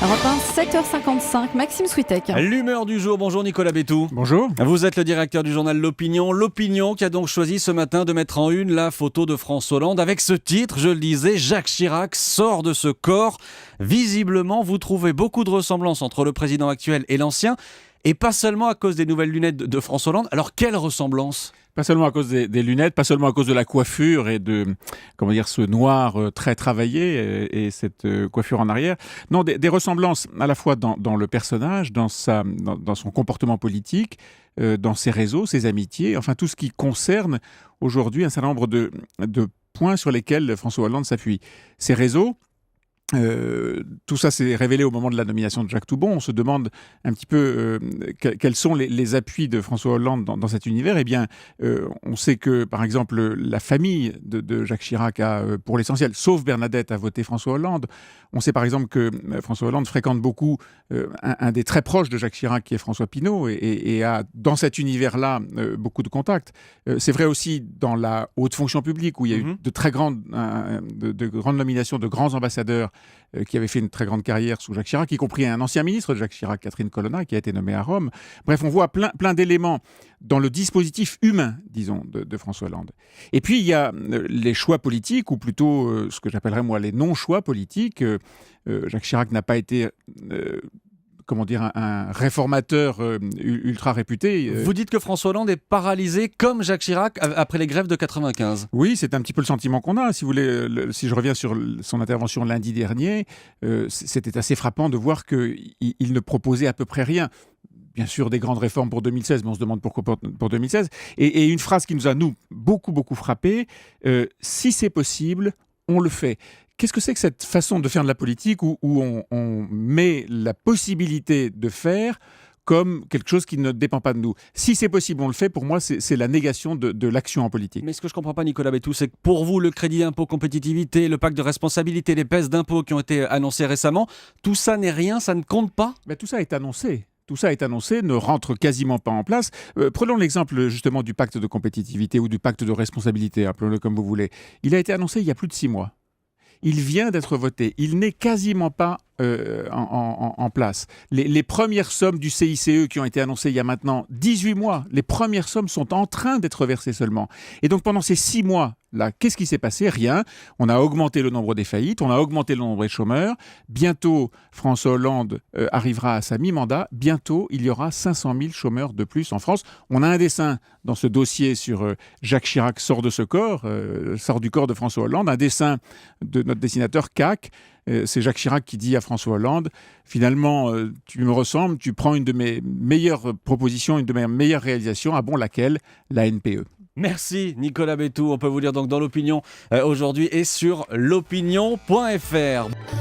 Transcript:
Europe 1, 7h55, Maxime Switek. L'humeur du jour, bonjour Nicolas Bétou. Bonjour. Vous êtes le directeur du journal L'Opinion. L'Opinion qui a donc choisi ce matin de mettre en une la photo de François Hollande avec ce titre, je le disais, Jacques Chirac sort de ce corps. Visiblement, vous trouvez beaucoup de ressemblances entre le président actuel et l'ancien, et pas seulement à cause des nouvelles lunettes de François Hollande. Alors, quelle ressemblance ? Pas seulement à cause des lunettes, pas seulement à cause de la coiffure et de, ce noir très travaillé et cette coiffure en arrière. Non, des ressemblances à la fois dans le personnage, dans son comportement politique, dans ses réseaux, ses amitiés, enfin tout ce qui concerne aujourd'hui un certain nombre de points sur lesquels François Hollande s'appuie. Ses réseaux, tout ça s'est révélé au moment de la nomination de Jacques Toubon. On se demande un petit peu quels sont les appuis de François Hollande dans cet univers. Eh bien, on sait que, par exemple, la famille de Jacques Chirac a, pour l'essentiel, sauf Bernadette, a voté François Hollande. On sait, par exemple, que François Hollande fréquente beaucoup un des très proches de Jacques Chirac, qui est François Pinault, et a, dans cet univers-là, beaucoup de contacts. C'est vrai aussi dans la haute fonction publique, où il y a eu de très grandes nominations de grands ambassadeurs qui avait fait une très grande carrière sous Jacques Chirac, y compris un ancien ministre de Jacques Chirac, Catherine Colonna, qui a été nommée à Rome. Bref, on voit plein d'éléments dans le dispositif humain, disons, de François Hollande. Et puis, il y a les choix politiques, ou plutôt ce que j'appellerais, moi, les non-choix politiques. Jacques Chirac n'a pas été... un réformateur ultra réputé. Vous dites que François Hollande est paralysé comme Jacques Chirac après les grèves de 95. Oui, c'est un petit peu le sentiment qu'on a. Si vous voulez, si je reviens sur son intervention lundi dernier, c'était assez frappant de voir qu'il ne proposait à peu près rien. Bien sûr, des grandes réformes pour 2016, mais on se demande pourquoi pour 2016. Et une phrase qui nous a, nous, beaucoup frappé, si c'est possible, on le fait. Qu'est-ce que c'est que cette façon de faire de la politique où on met la possibilité de faire comme quelque chose qui ne dépend pas de nous? Si c'est possible, on le fait. Pour moi, c'est la négation de l'action en politique. Mais ce que je ne comprends pas, Nicolas Bétou, c'est que pour vous, le crédit d'impôt compétitivité, le pacte de responsabilité, les baisses d'impôts qui ont été annoncées récemment, tout ça n'est rien, ça ne compte pas ? Mais tout ça est annoncé. Tout ça est annoncé, ne rentre quasiment pas en place. Prenons l'exemple justement du pacte de compétitivité ou du pacte de responsabilité, appelons-le comme vous voulez. Il a été annoncé il y a plus de 6 mois. Il vient d'être voté. Il n'est quasiment pas en place. Les premières sommes du CICE qui ont été annoncées il y a maintenant 18 mois, les premières sommes sont en train d'être versées seulement. Et donc pendant ces 6 mois-là, qu'est-ce qui s'est passé ? Rien. On a augmenté le nombre des faillites, on a augmenté le nombre des chômeurs. Bientôt, François Hollande arrivera à sa mi-mandat. Bientôt, il y aura 500 000 chômeurs de plus en France. On a un dessin dans ce dossier sur Jacques Chirac sort de ce corps, sort du corps de François Hollande, un dessin de notre dessinateur CAC. C'est Jacques Chirac qui dit à François Hollande, finalement, tu me ressembles, tu prends une de mes meilleures propositions, une de mes meilleures réalisations, ah bon, laquelle ? La NPE. Merci Nicolas Bétou, on peut vous lire donc dans l'Opinion aujourd'hui et sur l'opinion.fr.